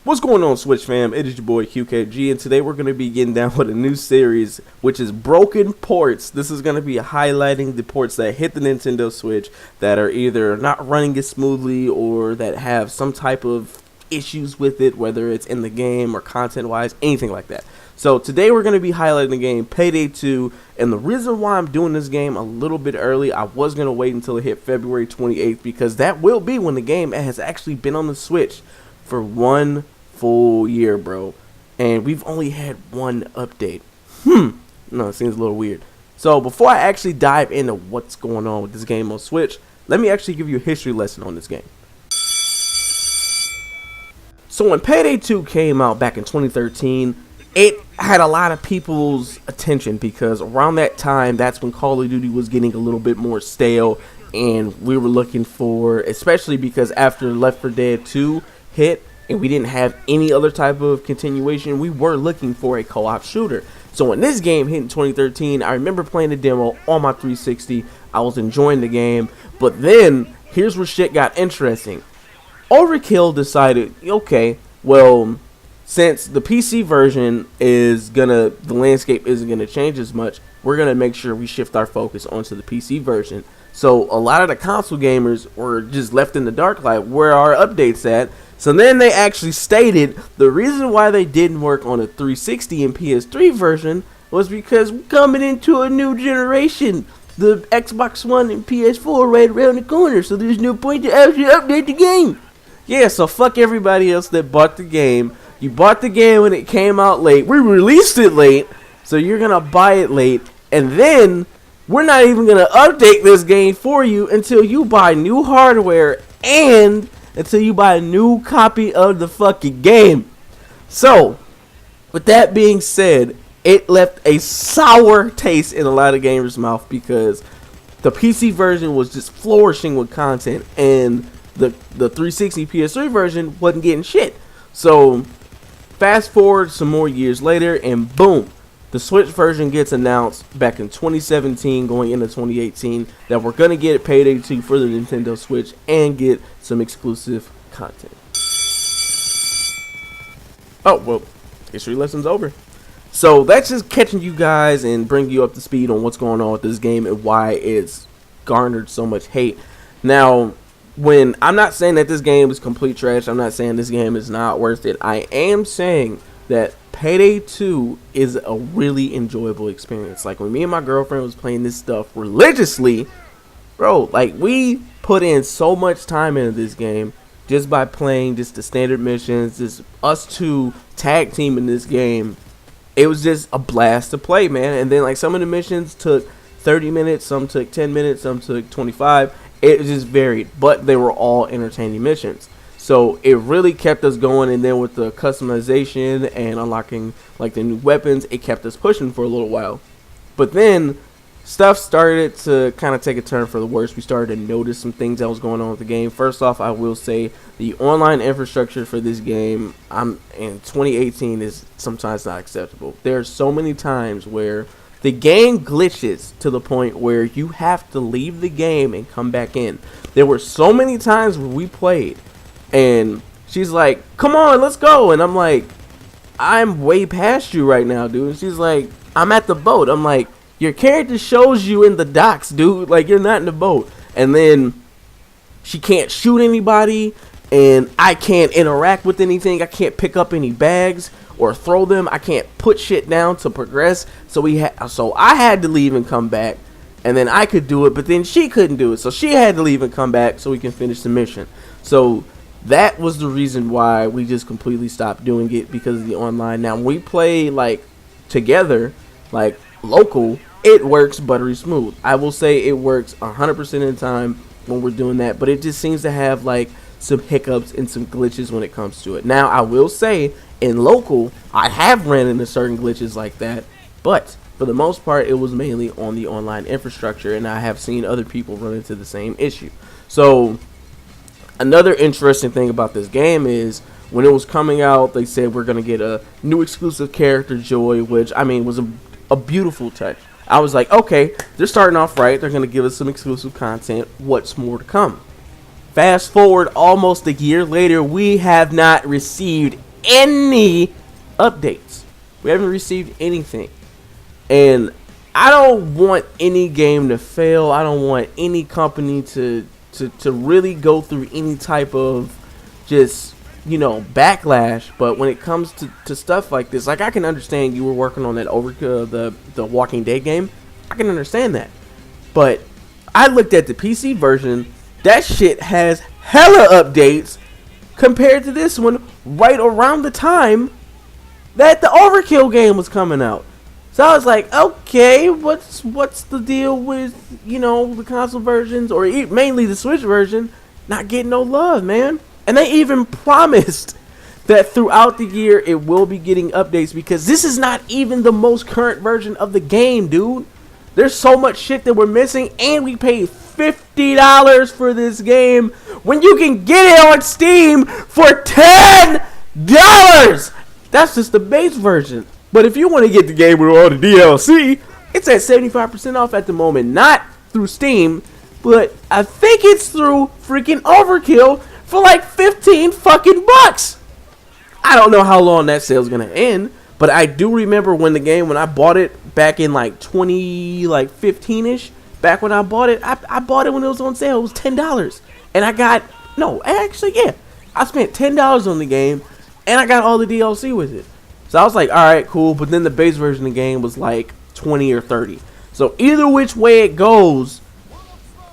What's going on, Switch fam? It is your boy QKG, and today we're going to be getting down with a new series, which is Broken Ports. This is going to be highlighting the ports that hit the Nintendo Switch that are either not running as smoothly or that have some type of issues with it, whether it's in the game or content-wise, anything like that. So today we're going to be highlighting the game Payday 2, and the reason why I'm doing this game a little bit early, I was going to wait until it hit February 28th, because that will be when the game has actually been on the Switch for 1 full year, bro, and we've only had one update. No, it seems a little weird. So before I actually dive into what's going on with this game on Switch, let me actually give you a history lesson on this game. So when Payday 2 came out back in 2013, it had a lot of people's attention because around that time, that's when Call of Duty was getting a little bit more stale, and we were looking for, especially because after Left 4 Dead 2 hit, and we didn't have any other type of continuation, we were looking for a co-op shooter. So when this game hit in 2013, I remember playing the demo on my 360. I was enjoying the game, but then here's where shit got interesting. Overkill decided, okay, well, since the PC version the landscape isn't gonna change as much, we're gonna make sure we shift our focus onto the PC version. So a lot of the console gamers were just left in the dark, like, where are our updates at? So then they actually stated the reason why they didn't work on a 360 and PS3 version was because we're coming into a new generation. The Xbox One and PS4 right around the corner, so there's no point to actually update the game. Yeah, so fuck everybody else that bought the game. You bought the game when it came out late. We released it late, so you're gonna buy it late, and then we're not even gonna update this game for you until you buy new hardware and until you buy a new copy of the fucking game. So, with that being said, it left a sour taste in a lot of gamers' mouth because the PC version was just flourishing with content and the 360 PS3 version wasn't getting shit. So, fast forward some more years later and boom, the Switch version gets announced back in 2017 going into 2018 that we're going to get Payday 2 for the Nintendo Switch and get some exclusive content. Oh, well, history lesson's over. So that's just catching you guys and bring you up to speed on what's going on with this game and why it's garnered so much hate. Now, when I'm not saying that this game is complete trash, I'm not saying this game is not worth it. I am saying that Payday 2 is a really enjoyable experience. Like when me and my girlfriend was playing this stuff religiously, bro, like we put in so much time into this game just by playing just the standard missions, just us two tag team in this game. It was just a blast to play, man. And then like some of the missions took 30 minutes, some took 10 minutes, some took 25. It just varied, but they were all entertaining missions. So it really kept us going, and then with the customization and unlocking like the new weapons, it kept us pushing for a little while. But then stuff started to kind of take a turn for the worse. We started to notice some things that was going on with the game. First off, I will say the online infrastructure for this game in 2018 is sometimes not acceptable. There are so many times where the game glitches to the point where you have to leave the game and come back in. There were so many times where we played and she's like, come on, let's go. And I'm like, I'm way past you right now, dude. And she's like, I'm at the boat. I'm like, your character shows you in the docks, dude. Like, you're not in the boat. And then she can't shoot anybody. And I can't interact with anything. I can't pick up any bags or throw them. I can't put shit down to progress. So I had to leave and come back. And then I could do it, but then she couldn't do it. So she had to leave and come back so we can finish the mission. So that was the reason why we just completely stopped doing it, because of the online. Now, when we play, like, together, like, local, it works buttery smooth. I will say it works 100% of the time when we're doing that, but it just seems to have, like, some hiccups and some glitches when it comes to it. Now, I will say, in local, I have ran into certain glitches like that, but for the most part, it was mainly on the online infrastructure, and I have seen other people run into the same issue. So another interesting thing about this game is when it was coming out, they said we're going to get a new exclusive character, Joy, which, I mean, was a beautiful touch. I was like, okay, they're starting off right. They're going to give us some exclusive content. What's more to come? Fast forward almost a year later, we have not received any updates. We haven't received anything. And I don't want any game to fail. I don't want any company to really go through any type of just, backlash. But when it comes to stuff like this, like, I can understand you were working on that the Walking Dead game. I can understand that. But I looked at the PC version. That shit has hella updates compared to this one right around the time that the Overkill game was coming out. So I was like, okay, what's the deal with, the console versions, or mainly the Switch version, not getting no love, man? And they even promised that throughout the year it will be getting updates, because this is not even the most current version of the game, dude. There's so much shit that we're missing, and we paid $50 for this game when you can get it on Steam for $10. That's just the base version. But if you want to get the game with all the DLC, it's at 75% off at the moment. Not through Steam, but I think it's through freaking Overkill for like 15 fucking bucks. I don't know how long that sale's going to end, but I do remember when I bought it back in like 2015-ish, back when I bought it, I bought it when it was on sale. It was $10. And I got, I spent $10 on the game, and I got all the DLC with it. So I was like, all right, cool. But then the base version of the game was like 20 or 30. So either which way it goes,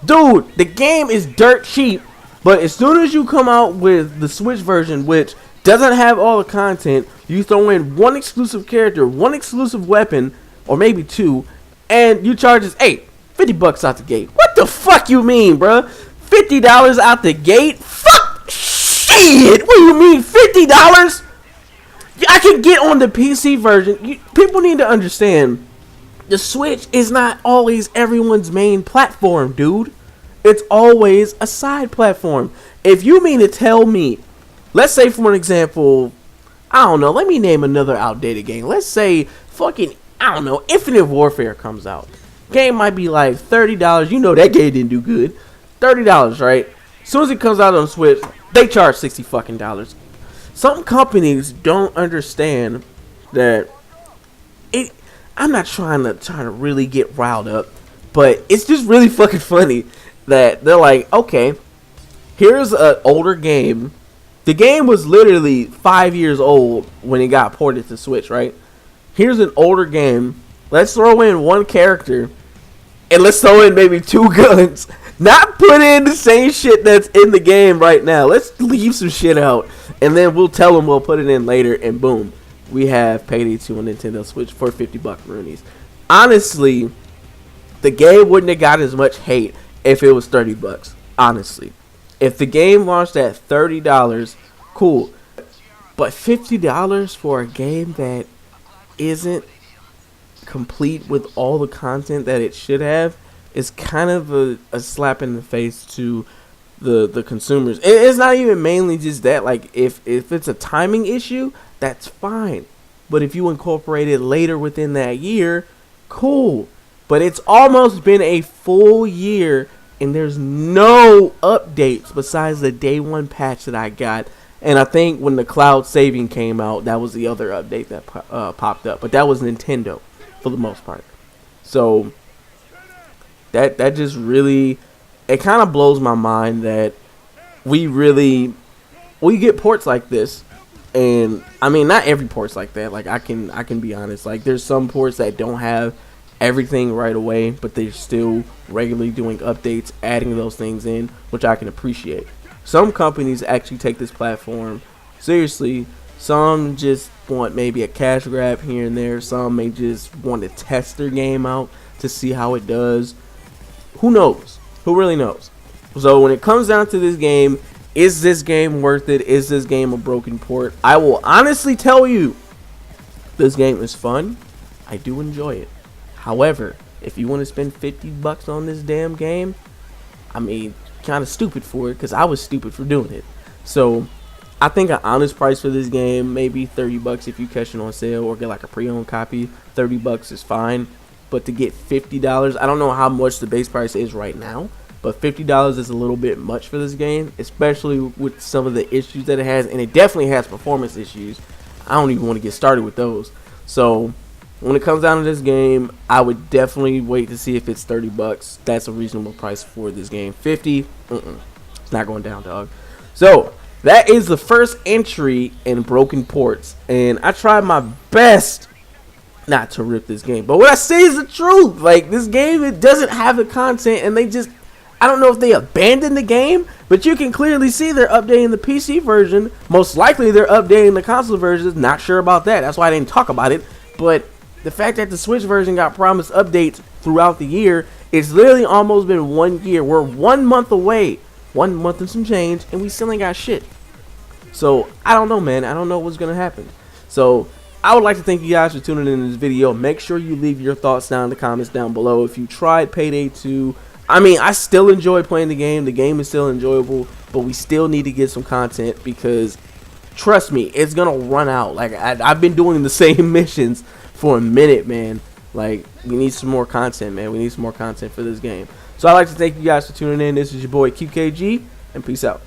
dude, the game is dirt cheap. But as soon as you come out with the Switch version, which doesn't have all the content, you throw in one exclusive character, one exclusive weapon, or maybe two, and you charge us, $50 out the gate. What the fuck you mean, bruh? $50 out the gate? Fuck shit! What do you mean, $50? I can get on the PC version. People need to understand, the Switch is not always everyone's main platform, dude. It's always a side platform. If you mean to tell me, let's say for an example, I don't know, let me name another outdated game. Let's say fucking, Infinite Warfare comes out. Game might be like $30. You know that game didn't do good. $30, right? As soon as it comes out on Switch, they charge $60 fucking dollars. Some companies don't understand that I'm not trying to really get riled up, but it's just really fucking funny that they're like, okay, here's an older game. The game was literally 5 years old when it got ported to Switch, right? Here's an older game. Let's throw in one character, and let's throw in maybe two guns. Not put in the same shit that's in the game right now. Let's leave some shit out, and then we'll tell them we'll put it in later, and boom, we have Payday 2 on Nintendo Switch for $50 Roonies. Honestly, the game wouldn't have got as much hate if it was $30. Honestly, if the game launched at $30, cool, but $50 for a game that isn't complete with all the content that it should have is kind of a slap in the face to the consumers. It's not even mainly just that. Like, if it's a timing issue, that's fine. But if you incorporate it later within that year, cool. But it's almost been a full year, and there's no updates besides the day one patch that I got. And I think when the cloud saving came out, that was the other update that popped up. But that was Nintendo for the most part. So that just really, it kind of blows my mind that we get ports like this. And I mean, not every port's like that. Like, I can be honest. Like, there's some ports that don't have everything right away, but they're still regularly doing updates, adding those things in, which I can appreciate. Some companies actually take this platform seriously. Some just want maybe a cash grab here and there. Some may just want to test their game out to see how it does. Who knows? Who really knows? So when it comes down to this game, is this game worth it? Is this game a broken port? I will honestly tell you, this game is fun. I do enjoy it. However, if you want to spend $50 on this damn game, I mean, kind of stupid for it, because I was stupid for doing it. So I think an honest price for this game, maybe $30 if you catch it on sale or get like a pre-owned copy. $30 is fine. But to get $50, I don't know how much the base price is right now, but $50 is a little bit much for this game, especially with some of the issues that it has, and it definitely has performance issues. I don't even want to get started with those. So when it comes down to this game, I would definitely wait to see if it's $30. That's a reasonable price for this game. 50, it's not going down, dog. So that is the first entry in Broken Ports, and I tried my best not to rip this game, but what I say is the truth. Like, this game, it doesn't have the content, and they just, I don't know if they abandoned the game, but you can clearly see they're updating the PC version. Most likely they're updating the console versions. Not sure about that. That's why I didn't talk about it. But the fact that the Switch version got promised updates throughout the year, it's literally almost been 1 year. We're 1 month away. 1 month and some change, and we still ain't got shit. So, I don't know, man. I don't know what's going to happen. So, I would like to thank you guys for tuning in this video. Make sure you leave your thoughts down in the comments down below. If you tried Payday 2, I mean, I still enjoy playing the game. The game is still enjoyable, but we still need to get some content because, trust me, it's going to run out. Like, I've been doing the same missions for a minute, man. Like, we need some more content, man. We need some more content for this game. So I'd like to thank you guys for tuning in. This is your boy QKG, and peace out.